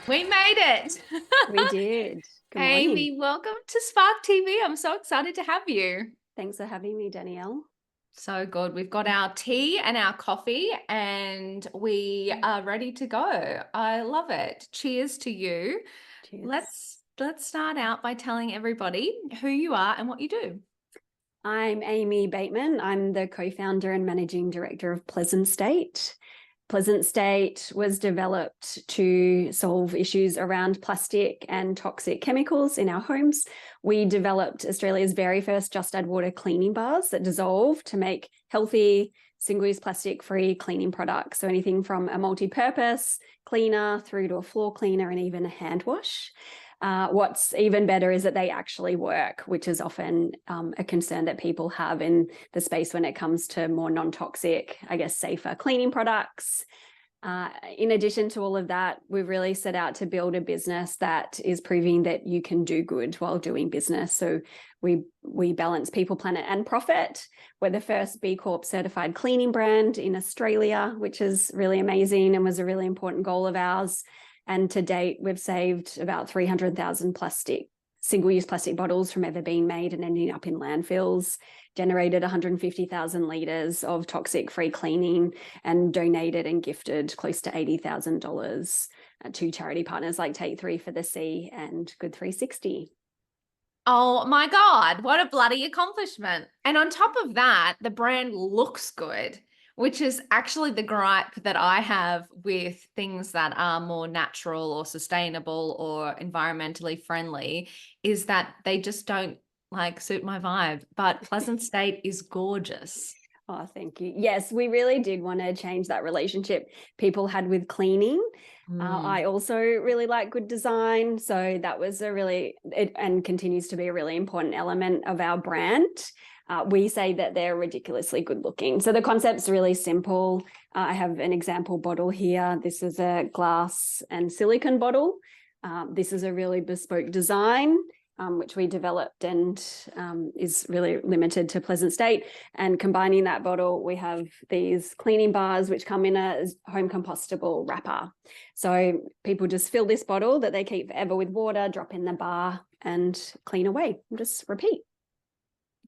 We made it. We did. Good morning. Amy, welcome to Spark TV. I'm so excited to have you. Thanks for having me, Danielle. So good. We've got our tea and our coffee, and we are ready to go. I love it. Cheers to you. Cheers. Let's start out by telling everybody who you are and what you do. I'm Amy Bateman. I'm the co-founder and managing director of Pleasant State. Pleasant State was developed to solve issues around plastic and toxic chemicals in our homes. We developed Australia's very first Just Add Water cleaning bars that dissolve to make healthy, single-use plastic-free cleaning products. So anything from a multi-purpose cleaner through to a floor cleaner and even a hand wash. What's even better is that they actually work, which is often a concern that people have in the space when it comes to more non-toxic, I guess, safer cleaning products. In addition to all of that, we've really set out to build a business that is proving that you can do good while doing business. So we balance people, planet, and profit. We're the first B Corp certified cleaning brand in Australia, which is really amazing and was a really important goal of ours. And to date, we've saved about 300,000 single-use plastic bottles from ever being made and ending up in landfills, generated 150,000 litres of toxic-free cleaning, and donated and gifted close to $80,000 to charity partners like Take 3 for the Sea and Good 360. Oh my God, what a bloody accomplishment. And on top of that, the brand looks good, which is actually the gripe that I have with things that are more natural or sustainable or environmentally friendly, is that they just don't suit my vibe. But Pleasant State is gorgeous. Oh, thank you. Yes, we really did want to change that relationship people had with cleaning. I also really like good design. So that was and continues to be a really important element of our brand. We say that they're ridiculously good looking. So the concept's really simple. I have an example bottle here. This is a glass and silicone bottle. This is a really bespoke design, which we developed and is really limited to Pleasant State. And combining that bottle, we have these cleaning bars, which come in a home compostable wrapper. So people just fill this bottle that they keep forever with water, drop in the bar and clean away, and just repeat.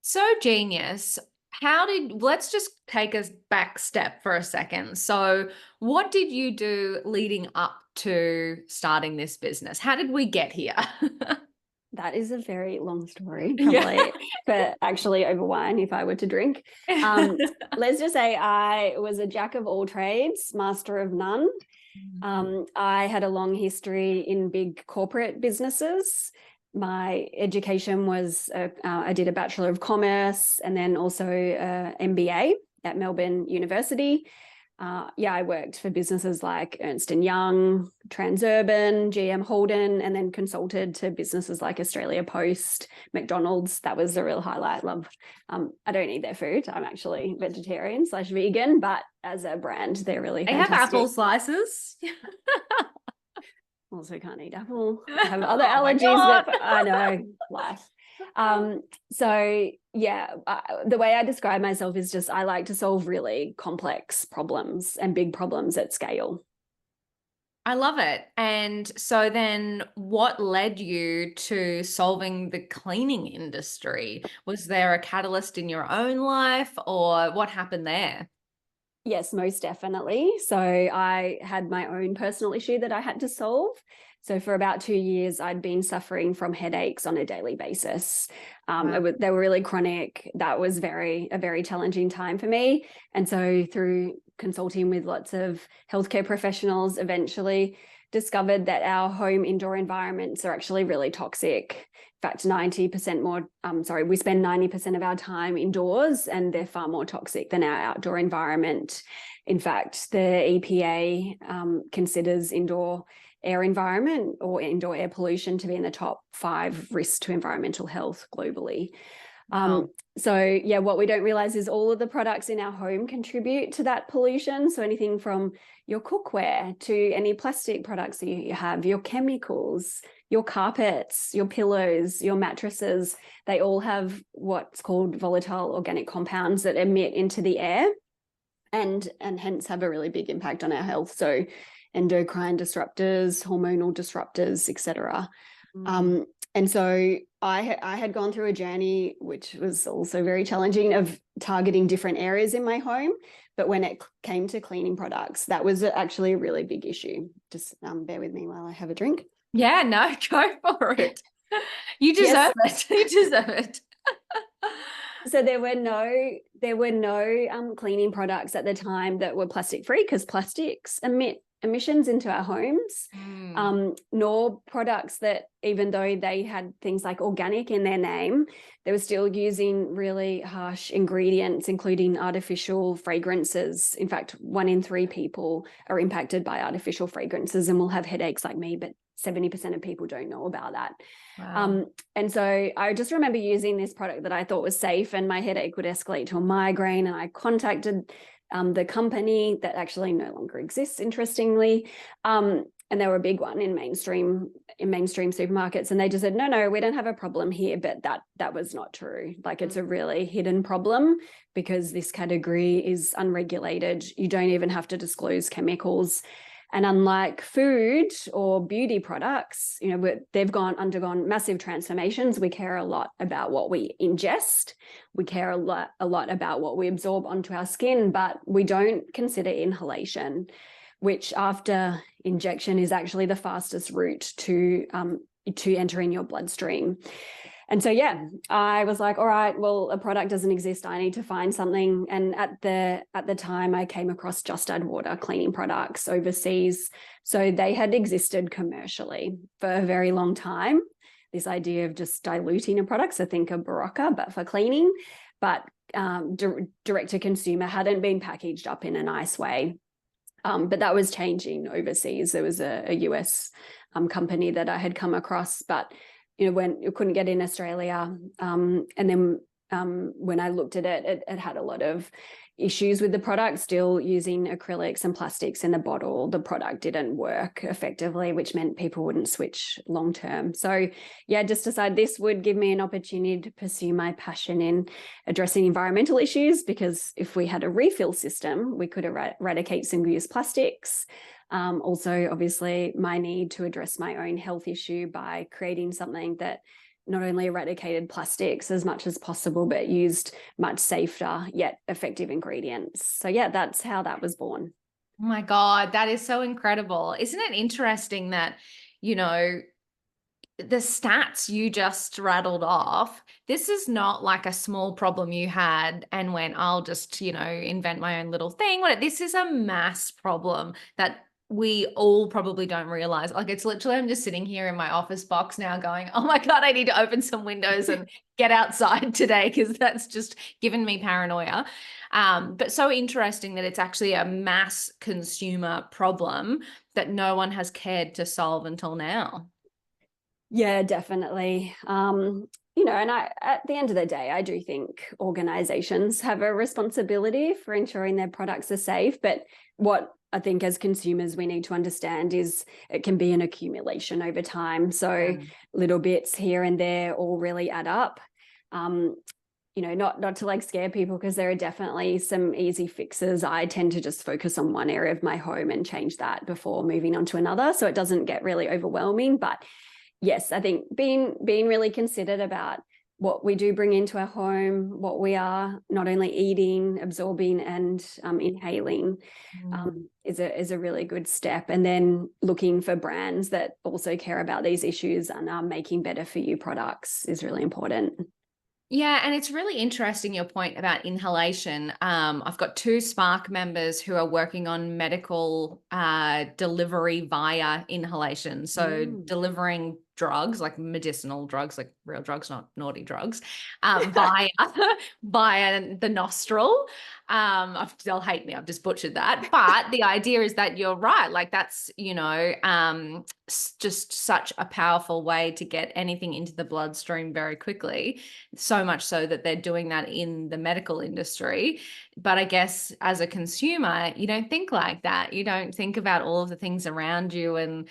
So genius. Let's just take a back step for a second. So what did you do leading up to starting this business? How did we get here? That is a very long story, Yeah. but actually over wine if I were to drink. Let's just say I was a jack of all trades, master of none. I had a long history in big corporate businesses. My education was, I did a Bachelor of Commerce and then also an MBA at Melbourne University. I worked for businesses like Ernst & Young, Transurban, GM Holden, and then consulted to businesses like Australia Post, McDonald's. That was a real highlight. Love. I don't eat their food. I'm actually vegetarian/vegan, but as a brand, they're really fantastic. They have apple slices. Also can't eat apple. I have other allergies, but I know life. The way I describe myself is just I like to solve really complex problems and big problems at scale. I love it. And so then what led you to solving the cleaning industry? Was there a catalyst in your own life or what happened there? Yes, most definitely. So I had my own personal issue that I had to solve. So for about 2 years, I'd been suffering from headaches on a daily basis. They were really chronic. That was a very challenging time for me. And so through consulting with lots of healthcare professionals, eventually discovered that our home indoor environments are actually really toxic. In fact, we spend 90% of our time indoors and they're far more toxic than our outdoor environment. In fact, the EPA considers indoor air environment or indoor air pollution to be in the top 5 risks to environmental health globally. Wow. What we don't realize is all of the products in our home contribute to that pollution. So anything from your cookware to any plastic products that you have, your chemicals, your carpets, your pillows, your mattresses, they all have what's called volatile organic compounds that emit into the air and hence have a really big impact on our health. So endocrine disruptors, hormonal disruptors, etc. Mm. And so I had gone through a journey, which was also very challenging, of targeting different areas in my home. But when it came to cleaning products, that was actually a really big issue. Just bear with me while I have a drink. Yeah, no, go for it. You Yes. deserve it. You deserve it. So there were no cleaning products at the time that were plastic free, because plastics emit emissions into our homes, nor products that, even though they had things like organic in their name, they were still using really harsh ingredients, including artificial fragrances. In fact, 1 in 3 people are impacted by artificial fragrances and will have headaches like me, but 70% of people don't know about that. Wow. And so I just remember using this product that I thought was safe, and my headache would escalate to a migraine. And I contacted the company that actually no longer exists, interestingly. And they were a big one in mainstream supermarkets. And they just said, no, we don't have a problem here. But that was not true. Like, it's a really hidden problem, because this category is unregulated. You don't even have to disclose chemicals. And unlike food or beauty products, they've undergone massive transformations. We care a lot about what we ingest. We care a lot about what we absorb onto our skin, but we don't consider inhalation, which after injection is actually the fastest route to entering your bloodstream. And so, yeah, I was like, all right, well, a product doesn't exist. I need to find something. And at the time, I came across Just Add Water cleaning products overseas. So they had existed commercially for a very long time. This idea of just diluting a product, so think of Barocca, but for cleaning. But direct to consumer hadn't been packaged up in a nice way. But that was changing overseas. There was a US company that I had come across, but when you couldn't get in Australia. And then when I looked at it, it had a lot of issues with the product, still using acrylics and plastics in the bottle. The product didn't work effectively, which meant people wouldn't switch long term. So yeah, just decided this would give me an opportunity to pursue my passion in addressing environmental issues, because if we had a refill system, we could eradicate single-use plastics. Also, obviously, my need to address my own health issue by creating something that not only eradicated plastics as much as possible, but used much safer yet effective ingredients. So yeah, that's how that was born. Oh my God, that is so incredible. Isn't it interesting that, the stats you just rattled off, this is not like a small problem you had and went, I'll just, invent my own little thing. This is a mass problem that we all probably don't realize. Like, it's literally, I'm just sitting here in my office box now going, oh my God, I need to open some windows and get outside today, because that's just given me paranoia. But so interesting that it's actually a mass consumer problem that no one has cared to solve until now. Yeah, definitely. And at the end of the day, I do think organizations have a responsibility for ensuring their products are safe. But what I think as consumers we need to understand is it can be an accumulation over time. So little bits here and there all really add up. Not to like scare people, because there are definitely some easy fixes. I tend to just focus on one area of my home and change that before moving on to another, so it doesn't get really overwhelming. But yes, I think being really considered about what we do bring into our home, what we are not only eating, absorbing, and inhaling is a really good step. And then looking for brands that also care about these issues and are making better for you products is really important. Yeah, and it's really interesting your point about inhalation. I've got 2 Spark members who are working on medical delivery via inhalation. So delivering drugs, like medicinal drugs, like real drugs, not naughty drugs, via the nostril. They'll hate me, I've just butchered that. But the idea is that you're right. Like, that's, just such a powerful way to get anything into the bloodstream very quickly. So much so that they're doing that in the medical industry. But I guess as a consumer, you don't think like that. You don't think about all of the things around you. And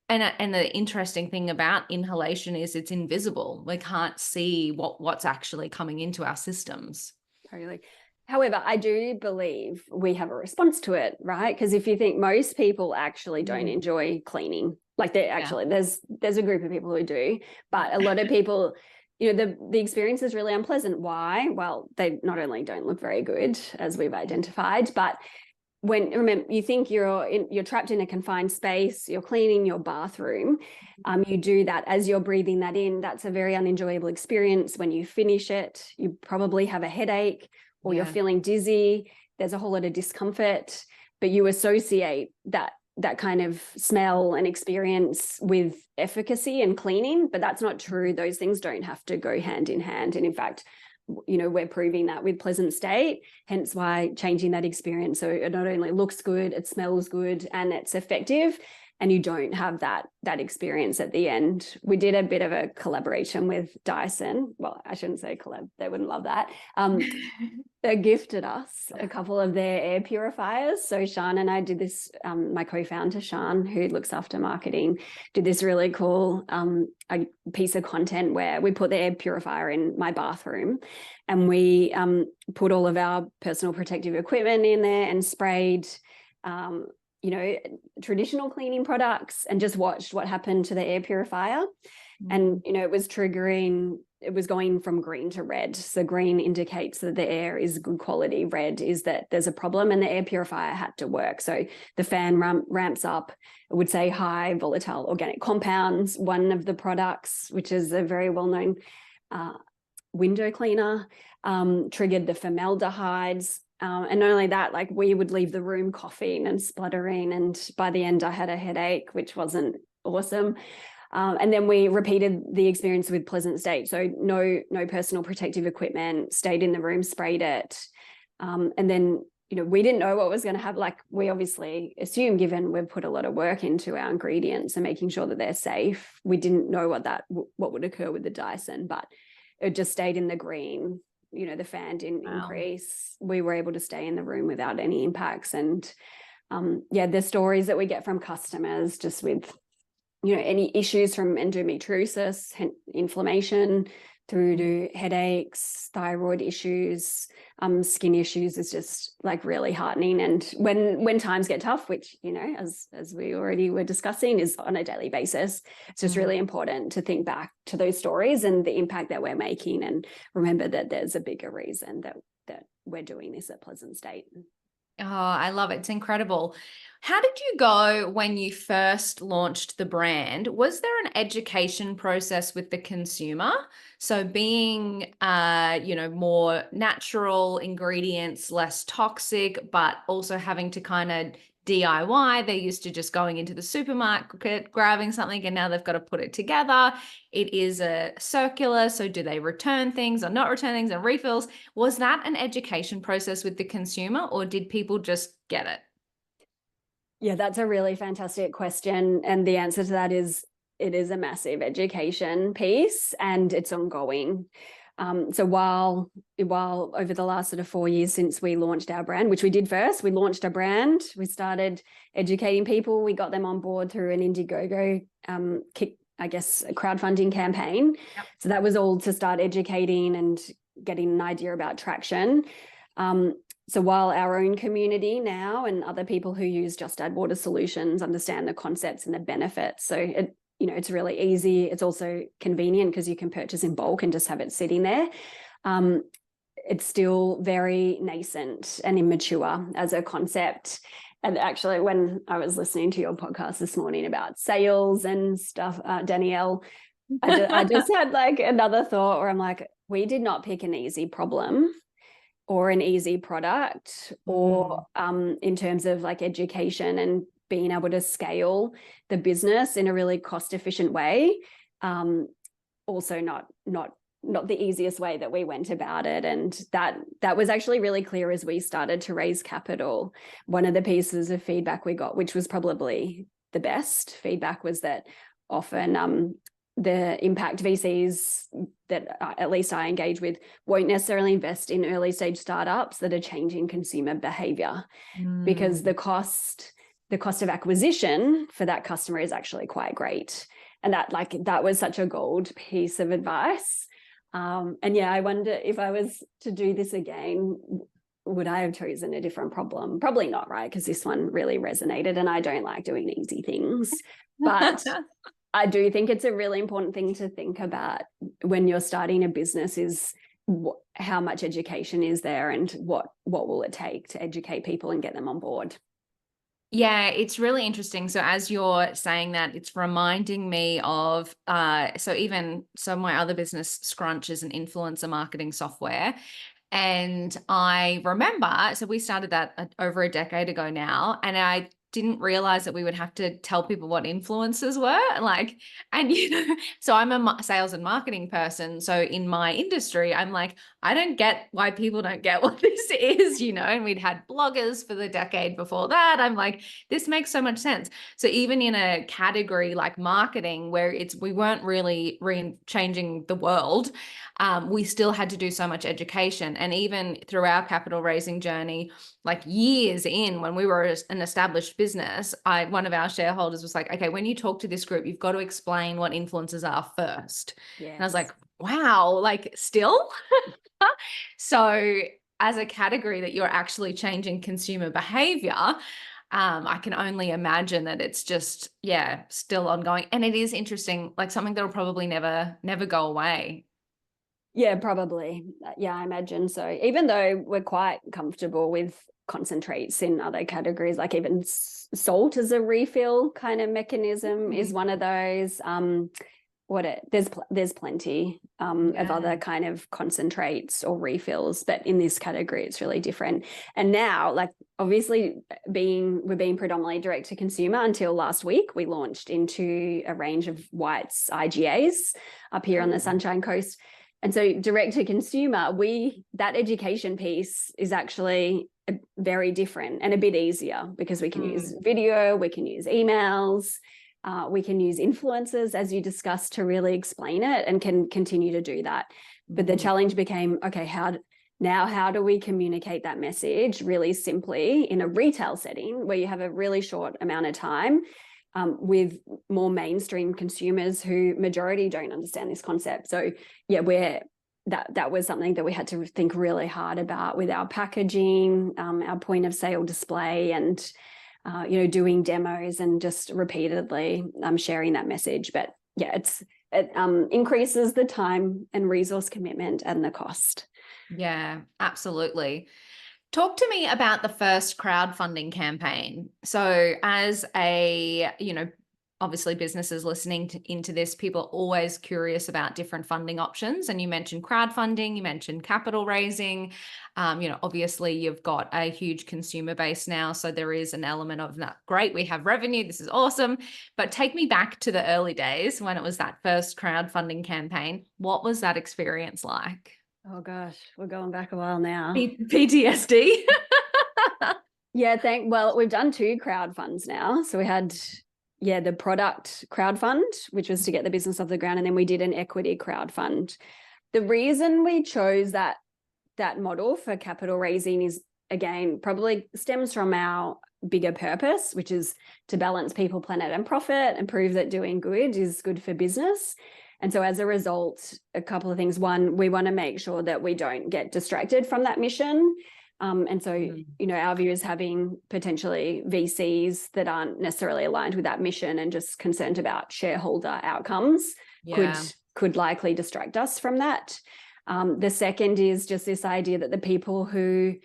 the interesting thing about inhalation is it's invisible. We can't see what's actually coming into our systems. Totally. However, I do believe we have a response to it, right? Because if you think most people actually don't enjoy cleaning, like there's a group of people who do, but a lot of people, the experience is really unpleasant. Why? Well, they not only don't look very good, as we've identified, but remember, you think you're trapped in a confined space, you're cleaning your bathroom, you do that as you're breathing that in. That's a very unenjoyable experience. When you finish it, you probably have a headache, or you're feeling dizzy. There's a whole lot of discomfort, but you associate that kind of smell and experience with efficacy and cleaning, but that's not true. Those things don't have to go hand in hand. And in fact, we're proving that with Pleasant State, hence why changing that experience so it not only looks good, it smells good, and it's effective, and you don't have that experience at the end. We did a bit of a collaboration with Dyson. Well, I shouldn't say collab, they wouldn't love that. They gifted us a couple of their air purifiers. So Sean and I did this, my co-founder, Sean, who looks after marketing, did this really cool a piece of content where we put the air purifier in my bathroom, and we put all of our personal protective equipment in there and sprayed traditional cleaning products, and just watched what happened to the air purifier. And it was going from green to red. So green indicates that the air is good quality, red is that there's a problem, and the air purifier had to work. So the fan ramps up, it would say high volatile organic compounds. One of the products, which is a very well-known window cleaner, triggered the formaldehydes. And not only that, like, we would leave the room coughing and spluttering, and by the end I had a headache, which wasn't awesome. And then we repeated the experience with Pleasant State. So no personal protective equipment, stayed in the room, sprayed it. And then, we didn't know what was going to happen. Like, we obviously assume, given we've put a lot of work into our ingredients and making sure that they're safe, we didn't know what would occur with the Dyson, but it just stayed in the green. The fan didn't increase. We were able to stay in the room without any impacts. And the stories that we get from customers, just with, any issues from endometriosis, inflammation, through to headaches, thyroid issues, skin issues, is just like really heartening. And when times get tough, which, as we already were discussing, is on a daily basis, it's just really important to think back to those stories and the impact that we're making, and remember that there's a bigger reason that we're doing this at Pleasant State. Oh, I love it. It's incredible. How did you go when you first launched the brand? Was there an education process with the consumer? So being, more natural ingredients, less toxic, but also having to kind of DIY. They're used to just going into the supermarket, grabbing something, and now they've got to put it together. It is a circular. So do they return things or not return things, and refills? Was that an education process with the consumer, or did people just get it? Yeah, that's a really fantastic question. And the answer to that is, it is a massive education piece, and it's ongoing. So while over the last sort of 4 years since we launched our brand, which we did first, we launched a brand, we started educating people, we got them on board through an Indiegogo a crowdfunding campaign. Yep. So that was all to start educating and getting an idea about traction. So while our own community now and other people who use Just Add Water solutions understand the concepts and the benefits, so it's really easy. It's also convenient because you can purchase in bulk and just have it sitting there. It's still very nascent and immature as a concept. And actually, when I was listening to your podcast this morning about sales and stuff, Danielle, I just had like another thought where I'm like, we did not pick an easy problem or an easy product, or in terms of like education and being able to scale the business in a really cost-efficient way. Also not the easiest way that we went about it. And that was actually really clear as we started to raise capital. One of the pieces of feedback we got, which was probably the best feedback, was that often the impact VCs that at least I engage with won't necessarily invest in early stage startups that are changing consumer behavior, because the cost of acquisition for that customer is actually quite great. And that was such a gold piece of advice. And yeah, I wonder if I was to do this again, would I have chosen a different problem? Probably not, right? Because this one really resonated, and I don't like doing easy things. But I do think it's a really important thing to think about when you're starting a business is how much education is there, and what will it take to educate people and get them on board. Yeah, it's really interesting. So as you're saying that, it's reminding me of my other business, Scrunch, is an influencer marketing software. And I remember, so we started that over a decade ago now, and I didn't realize that we would have to tell people what influencers were. So I'm a sales and marketing person. So in my industry, I'm like, I don't get why people don't get what this is, and we'd had bloggers for the decade before that. I'm like, this makes so much sense. So even in a category like marketing, where we weren't really changing the world, we still had to do so much education. And even through our capital raising journey, like years in, when we were an established business, one of our shareholders was like, okay, when you talk to this group, you've got to explain what influencers are first. Yes. And I was like, wow, like still? So as a category that you're actually changing consumer behavior, I can only imagine that it's just, still ongoing. And it is interesting, like something that will probably never go away. Yeah, probably. Yeah, I imagine so. Even though we're quite comfortable with concentrates in other categories, like even salt as a refill kind of mechanism is one of those. There's plenty of other kind of concentrates or refills, but in this category it's really different. And now, like obviously we're being predominantly direct to consumer until last week. We launched into a range of whites IGAs up here on the Sunshine Coast. And so direct to consumer, that education piece is actually very different and a bit easier, because we can use video, we can use emails, we can use influencers, as you discussed, to really explain it, and can continue to do that. But the challenge became, okay, how do we communicate that message really simply in a retail setting where you have a really short amount of time, with more mainstream consumers who majority don't understand this concept. So that was something that we had to think really hard about with our packaging, our point of sale display, and doing demos and just repeatedly sharing that message. But it increases the time and resource commitment and the cost. Yeah, absolutely. Talk to me about the first crowdfunding campaign. So as obviously businesses listening into this, people are always curious about different funding options. And you mentioned crowdfunding, you mentioned capital raising. Obviously you've got a huge consumer base now. So there is an element of that. Great, we have revenue. This is awesome. But take me back to the early days when it was that first crowdfunding campaign. What was that experience like? Oh gosh, we're going back a while now. PTSD. Yeah, well, we've done 2 crowdfunds now. So we had, the product crowdfund, which was to get the business off the ground, and then we did an equity crowdfund. The reason we chose that model for capital raising is, again, probably stems from our bigger purpose, which is to balance people, planet, and profit, and prove that doing good is good for business. And so as a result, a couple of things. One, we want to make sure that we don't get distracted from that mission. And so, our view is having potentially VCs that aren't necessarily aligned with that mission and just concerned about shareholder outcomes could likely distract us from that. The second is just this idea that the people who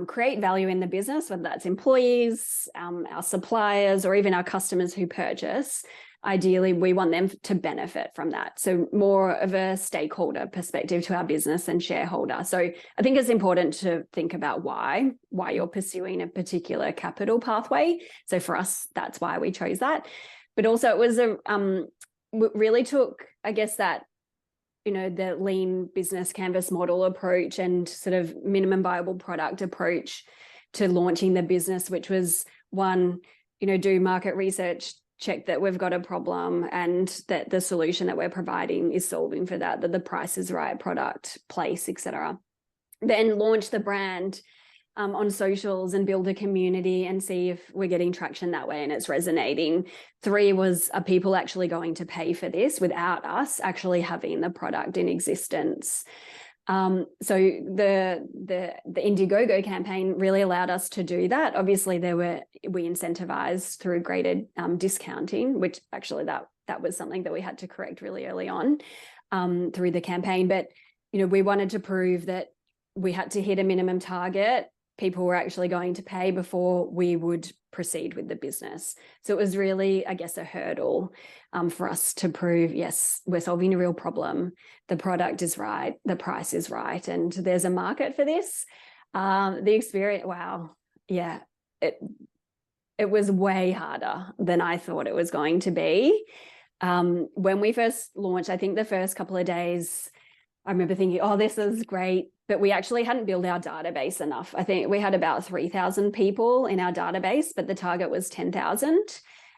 create value in the business, whether that's employees, our suppliers, or even our customers who purchase, ideally we want them to benefit from that. So more of a stakeholder perspective to our business and shareholder. So I think it's important to think about why you're pursuing a particular capital pathway. So for us, that's why we chose that. But also it was really took, I guess, that the lean business canvas model approach and sort of minimum viable product approach to launching the business, which was one, do market research, check that we've got a problem and that the solution that we're providing is solving for that the price is right, product, place, etc. Then launch the brand on socials and build a community and see if we're getting traction that way and it's resonating. 3 was, are people actually going to pay for this without us actually having the product in existence? So the Indiegogo campaign really allowed us to do that. Obviously, we incentivized through graded discounting, which actually that was something that we had to correct really early on through the campaign. But we wanted to prove that we had to hit a minimum target. People were actually going to pay before we would proceed with the business. So it was really, I guess, a hurdle for us to prove, yes, we're solving a real problem. The product is right, the price is right, and there's a market for this. The experience, wow, yeah, it was way harder than I thought it was going to be. When we first launched, I think the first couple of days, I remember thinking, oh, this is great. But we actually hadn't built our database enough. I think we had about 3,000 people in our database, but the target was 10,000.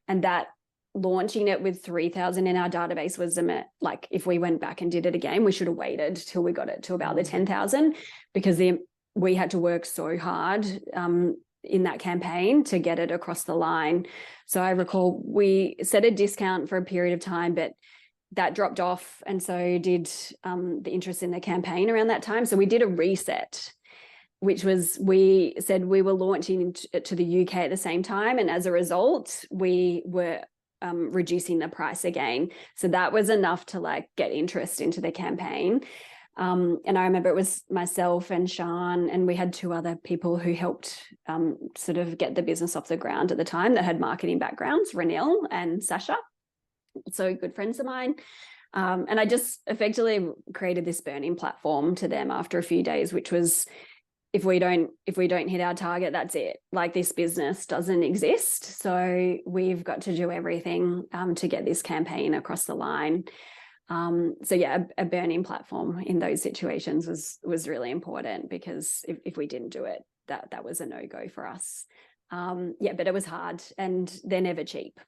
And that launching it with 3,000 in our database was like, if we went back and did it again, we should have waited till we got it to about the 10,000, because we had to work so hard in that campaign to get it across the line. So I recall we set a discount for a period of time, but that dropped off, and so did the interest in the campaign around that time. So we did a reset, which was, we said we were launching to the UK at the same time, and as a result, we were reducing the price again. So that was enough to like get interest into the campaign. And I remember it was myself and Sean, and we had two other people who helped sort of get the business off the ground at the time that had marketing backgrounds, Renelle and Sasha. So good friends of mine. And I just effectively created this burning platform to them after a few days, which was, if we don't hit our target, that's it. Like, this business doesn't exist. So we've got to do everything to get this campaign across the line. So yeah, a burning platform in those situations was really important, because if we didn't do it, that was a no-go for us. Yeah, but it was hard, and they're never cheap.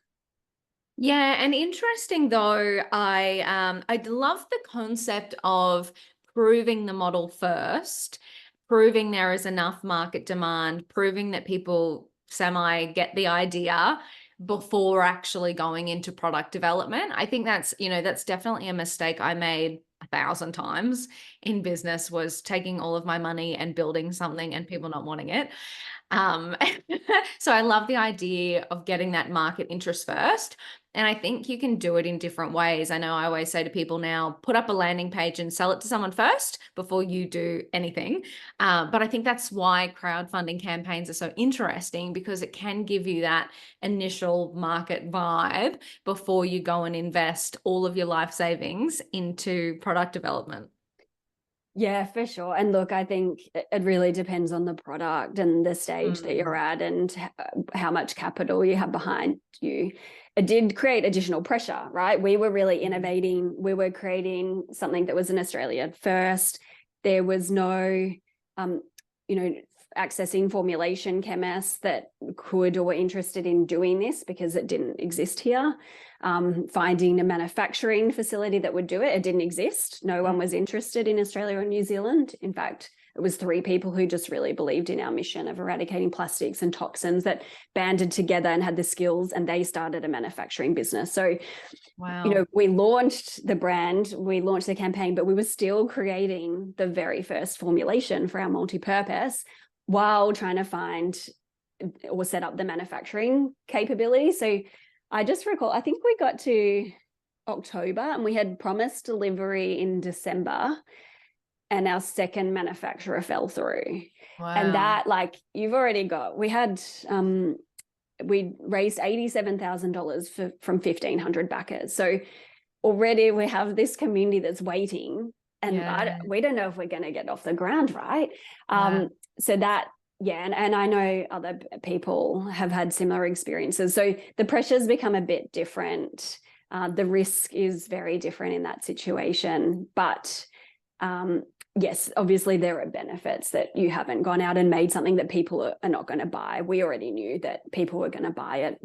Yeah, and interesting though, I'd love the concept of proving the model first, proving there is enough market demand, proving that people semi get the idea before actually going into product development. I think that's definitely a mistake I made 1,000 times in business, was taking all of my money and building something and people not wanting it. Um, so I love the idea of getting that market interest first. And I think you can do it in different ways. I know I always say to people now, put up a landing page and sell it to someone first before you do anything. But I think that's why crowdfunding campaigns are so interesting, because it can give you that initial market vibe before you go and invest all of your life savings into product development. Yeah, for sure. And look, I think it really depends on the product and the stage that you're at, and how much capital you have behind you. It did create additional pressure, right? We were really innovating. We were creating something that was in Australia first. There was no, accessing formulation chemists that could or were interested in doing this, because it didn't exist here. Finding a manufacturing facility that would do it, it didn't exist. No one was interested in Australia or New Zealand. In fact, it was 3 people who just really believed in our mission of eradicating plastics and toxins that banded together and had the skills, and they started a manufacturing business. So, wow. We launched the brand, we launched the campaign, but we were still creating the very first formulation for our multi-purpose while trying to find or set up the manufacturing capability. So I just recall, I think we got to October and we had promised delivery in December, and our second manufacturer fell through. Wow. And that, like, you've already got, we raised $87,000 from 1,500 backers. So already we have this community that's waiting, and we don't know if we're going to get off the ground, right? So that, yeah, and I know other people have had similar experiences. So the pressures become a bit different. The risk is very different in that situation. But yes, obviously there are benefits that you haven't gone out and made something that people are not going to buy. We already knew that people were going to buy it.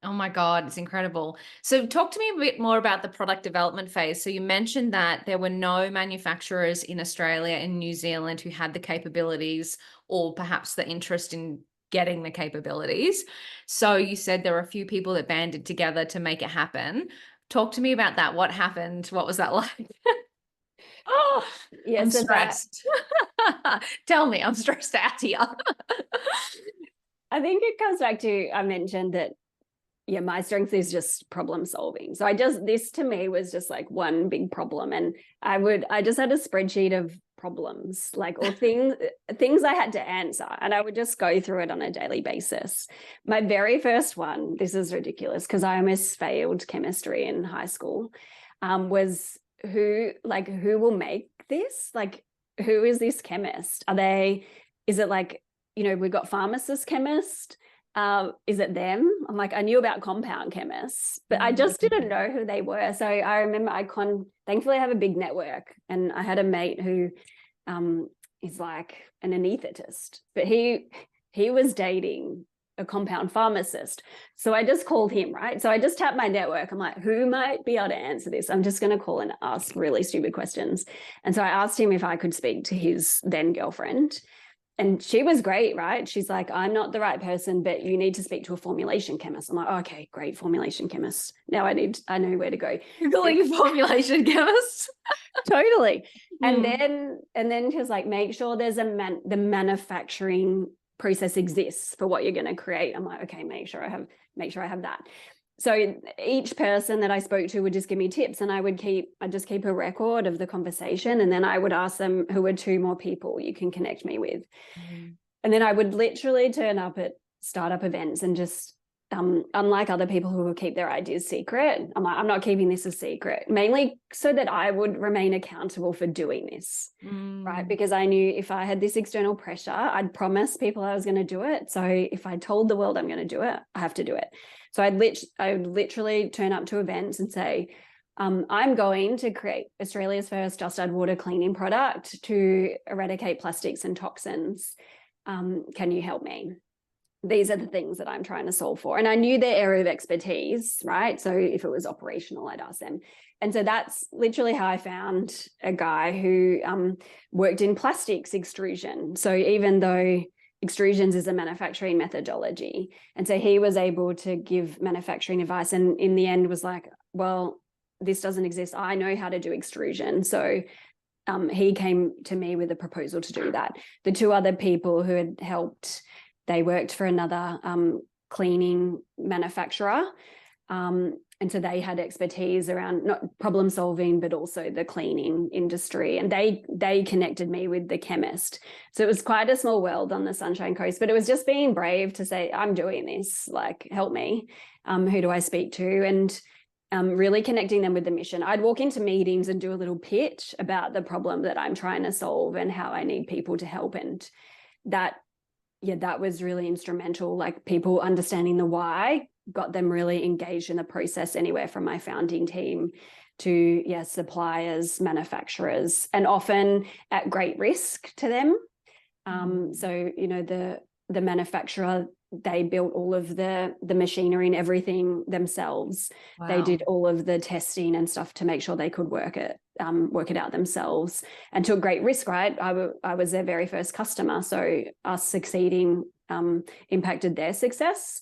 Oh my God, it's incredible. So talk to me a bit more about the product development phase. So you mentioned that there were no manufacturers in Australia and New Zealand who had the capabilities, or perhaps the interest in getting the capabilities. So you said there were a few people that banded together to make it happen. Talk to me about that. What happened? What was that like? Oh, Yeah, I'm so that stressed. Tell me, I'm stressed out here. I think it comes back to, I mentioned that, yeah, my strength is just problem solving. So this to me was just like one big problem. And I just had a spreadsheet of problems, like, or things I had to answer. And I would just go through it on a daily basis. My very first one, this is ridiculous because I almost failed chemistry in high school, was who will make this? Like, who is this chemist? Is it like, we've got pharmacist, chemist, is it them? I'm like, I knew about compound chemists, but I just didn't know who they were. So I remember thankfully I have a big network, and I had a mate who is like an anaesthetist, but he was dating a compound pharmacist. So I just called him, right? So I just tapped my network. I'm like, who might be able to answer this? I'm just going to call and ask really stupid questions. And so I asked him if I could speak to his then girlfriend. And she was great, right? She's like, I'm not the right person, but you need to speak to a formulation chemist. I'm like, oh, okay, great, formulation chemist. Now I know where to go. Googling formulation chemist. Totally. And then she was like, make sure there's the manufacturing process exists for what you're going to create. I'm like, okay, make sure I have that. So each person that I spoke to would just give me tips, and I'd just keep a record of the conversation. And then I would ask them, who are 2 more people you can connect me with? And then I would literally turn up at startup events and just, unlike other people who will keep their ideas secret, I'm like, I'm not keeping this a secret, mainly so that I would remain accountable for doing this, right? Because I knew if I had this external pressure, I'd promise people I was going to do it. So if I told the world I'm going to do it, I have to do it. So I would literally turn up to events and say, I'm going to create Australia's first just add water cleaning product to eradicate plastics and toxins. Can you help me? These are the things that I'm trying to solve for. And I knew their area of expertise, right? So if it was operational, I'd ask them. And so that's literally how I found a guy who worked in plastics extrusion. So even though extrusions is a manufacturing methodology, and so he was able to give manufacturing advice, and in the end was like, well, this doesn't exist. I know how to do extrusion. So he came to me with a proposal to do that. The 2 other people who had helped, they worked for another cleaning manufacturer. And so they had expertise around not problem solving, but also the cleaning industry. And they connected me with the chemist. So it was quite a small world on the Sunshine Coast, but it was just being brave to say, I'm doing this, like, help me. Who do I speak to? And really connecting them with the mission. I'd walk into meetings and do a little pitch about the problem that I'm trying to solve and how I need people to help. And that was really instrumental. Like, people understanding the why got them really engaged in the process, anywhere from my founding team to suppliers, manufacturers, and often at great risk to them. So the manufacturer, they built all of the machinery and everything themselves. Wow. They did all of the testing and stuff to make sure they could work it out themselves, and took great risk, right? I was their very first customer, so us succeeding impacted their success.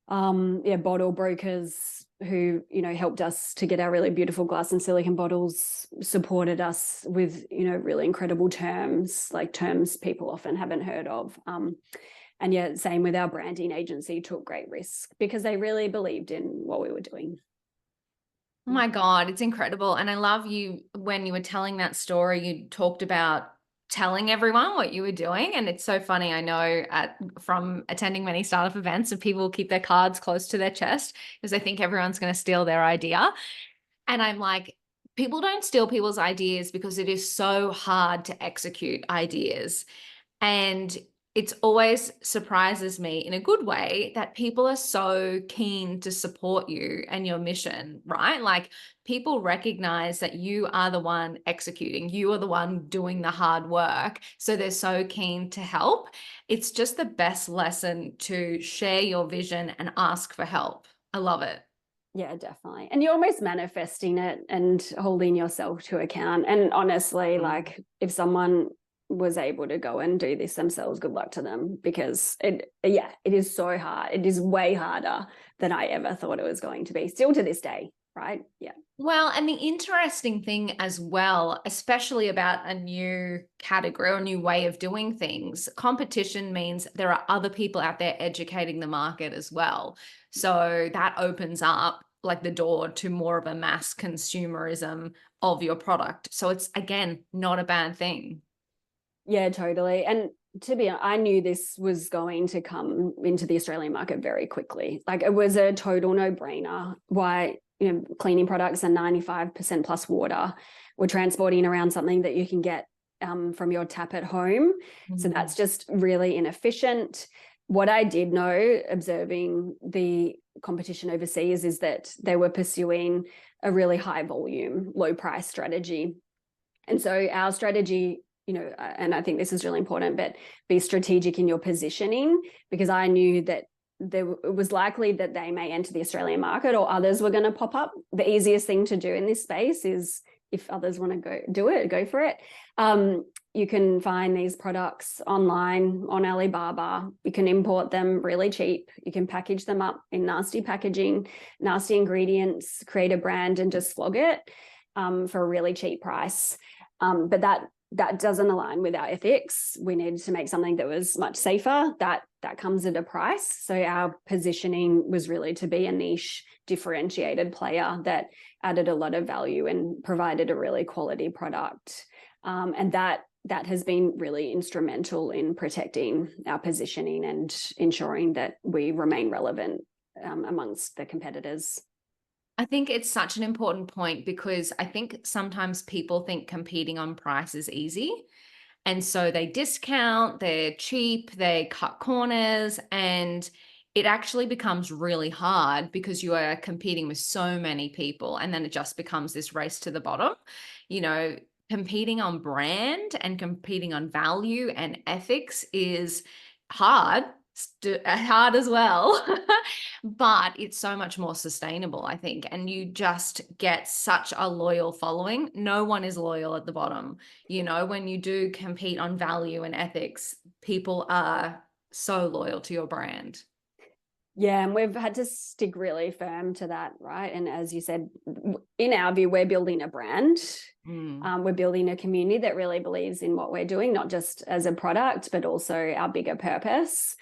Bottle brokers who helped us to get our really beautiful glass and silicone bottles, supported us with really incredible terms, like terms people often haven't heard of. And same with our branding agency, took great risk because they really believed in what we were doing. Oh my God, it's incredible. And I love you, when you were telling that story, you talked about telling everyone what you were doing. And it's so funny. I know from attending many startup events, and people keep their cards close to their chest because they think everyone's going to steal their idea. And I'm like, people don't steal people's ideas because it is so hard to execute ideas. And it always surprises me in a good way that people are so keen to support you and your mission, right? Like, people recognize that you are the one executing, you are the one doing the hard work. So they're so keen to help. It's just the best lesson to share your vision and ask for help. I love it. Yeah, definitely. And you're almost manifesting it and holding yourself to account. And honestly, like, if someone was able to go and do this themselves, good luck to them, because it is so hard. It is way harder than I ever thought it was going to be, still to this day. right? Yeah. Well, and the interesting thing as well, especially about a new category or a new way of doing things, competition means there are other people out there educating the market as well. So that opens up like the door to more of a mass consumerism of your product. So it's again not a bad thing. Yeah, totally. And to be honest, I knew this was going to come into the Australian market very quickly. Like it was a total no-brainer why, cleaning products are 95% plus water. We're transporting around something that you can get from your tap at home. So that's just really inefficient. What I did know, observing the competition overseas, is that they were pursuing a really high volume, low price strategy. And so our strategy, and I think this is really important, but be strategic in your positioning, because I knew that it was likely that they may enter the Australian market or others were going to pop up. The easiest thing to do in this space is, if others want to go for it. You can find these products online on Alibaba. You can import them really cheap. You can package them up in nasty packaging, nasty ingredients, create a brand and just flog it for a really cheap price. But that doesn't align with our ethics. We needed to make something that was much safer. That comes at a price. So our positioning was really to be a niche, differentiated player that added a lot of value and provided a really quality product. And that has been really instrumental in protecting our positioning and ensuring that we remain relevant amongst the competitors. I think it's such an important point because I think sometimes people think competing on price is easy. And so they discount, they're cheap, they cut corners, and it actually becomes really hard because you are competing with so many people. And then it just becomes this race to the bottom. You know, competing on brand and competing on value and ethics is hard, hard as well. But it's so much more sustainable, I think. And you just get such a loyal following. No one is loyal at the bottom. You know, when you do compete on value and ethics, people are so loyal to your brand. Yeah, and we've had to stick really firm to that, right? And as you said, in our view, we're building a brand. We're building a community that really believes in what we're doing, not just as a product, but also our bigger purpose.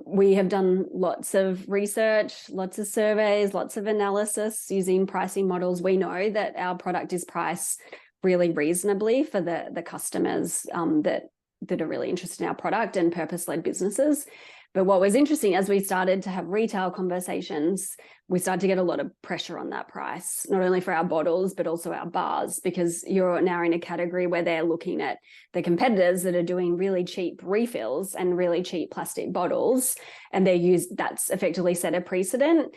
We have done lots of research, lots of surveys, lots of analysis using pricing models. We know that our product is priced really reasonably for the customers that are really interested in our product and purpose-led businesses. But what was interesting, as we started to have retail conversations, we started to get a lot of pressure on that price, not only for our bottles, but also our bars, because you're now in a category where they're looking at the competitors that are doing really cheap refills and really cheap plastic bottles, and that's effectively set a precedent.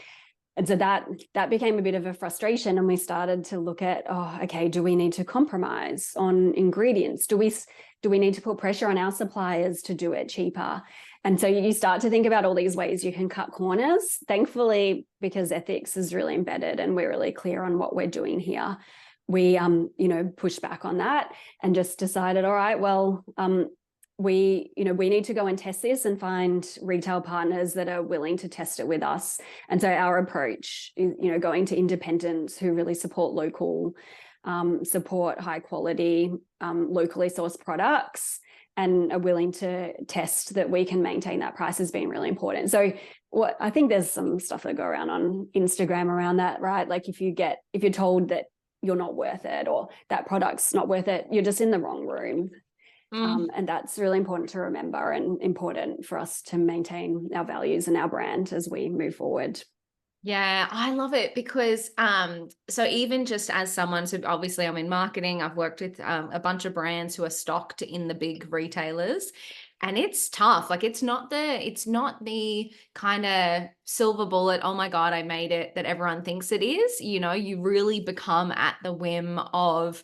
And so that became a bit of a frustration, and we started to look at, okay, do we need to compromise on ingredients? Do we need to put pressure on our suppliers to do it cheaper? And so you start to think about all these ways you can cut corners. Thankfully, because ethics is really embedded and we're really clear on what we're doing here, we pushed back on that and just decided, all right, well, we need to go and test this and find retail partners that are willing to test it with us. And so our approach is, going to independents who really support local, support high quality, locally sourced products, and are willing to test that we can maintain that price has been really important. So I think there's some stuff that go around on Instagram around that, right? Like if you're told that you're not worth it or that product's not worth it, you're just in the wrong room. And that's really important to remember and important for us to maintain our values and our brand as we move forward. Yeah, I love it because so even just as someone, so obviously I'm in marketing, I've worked with a bunch of brands who are stocked in the big retailers, and it's tough. Like it's not the kind of silver bullet, oh my God, I made it, that everyone thinks it is. You really become at the whim of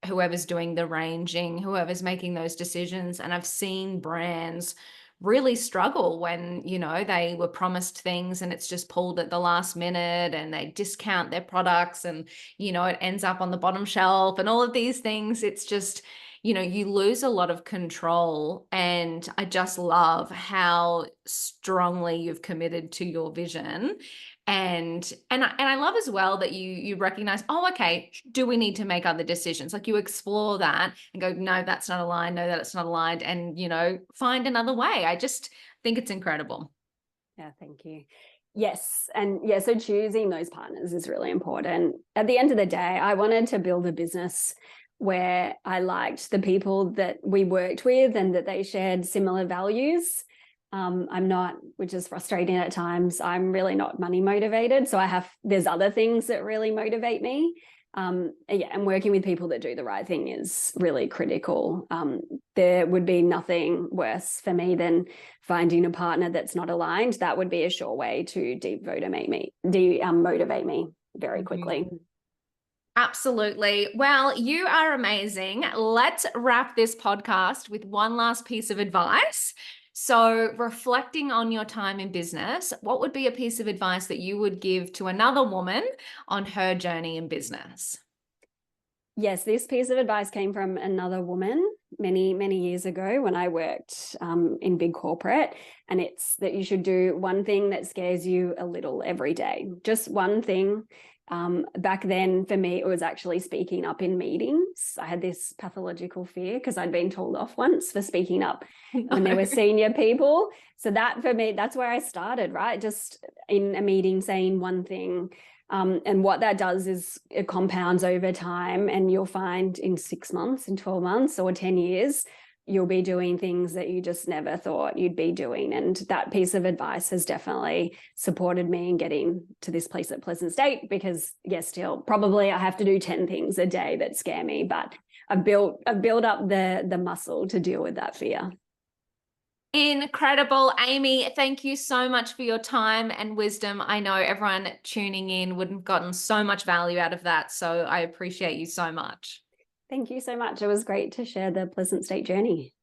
whoever's doing the ranging, whoever's making those decisions. And I've seen brands really struggle when, they were promised things and it's just pulled at the last minute and they discount their products and, it ends up on the bottom shelf and all of these things. It's just, you lose a lot of control. And I just love how strongly you've committed to your vision. And I love as well that you recognize, oh, okay, do we need to make other decisions? Like you explore that and go, no, that's not aligned, no, that's not aligned, and find another way. I just think it's incredible. Yeah, thank you. Yes. And yeah, so choosing those partners is really important. At the end of the day, I wanted to build a business where I liked the people that we worked with and that they shared similar values. I'm not, which is frustrating at times, I'm really not money motivated. So there's other things that really motivate me. Yeah, and working with people that do the right thing is really critical. There would be nothing worse for me than finding a partner that's not aligned. That would be a sure way to demotivate me very quickly. Absolutely. Well, you are amazing. Let's wrap this podcast with one last piece of advice. So, reflecting on your time in business, what would be a piece of advice that you would give to another woman on her journey in business? Yes, this piece of advice came from another woman many, many years ago when I worked in big corporate. And it's that you should do one thing that scares you a little every day. Just one thing. Back then, for me, it was actually speaking up in meetings. I had this pathological fear because I'd been told off once for speaking up when there were senior people. So that for me, that's where I started, right? Just in a meeting saying one thing. And what that does is it compounds over time, and you'll find in 6 months, in 12 months, or 10 years, you'll be doing things that you just never thought you'd be doing. And that piece of advice has definitely supported me in getting to this place at Pleasant State, because yes, still probably I have to do 10 things a day that scare me, but I've built up the muscle to deal with that fear. Incredible. Amy, thank you so much for your time and wisdom. I know everyone tuning in would have gotten so much value out of that. So I appreciate you so much. Thank you so much. It was great to share the Pleasant State journey.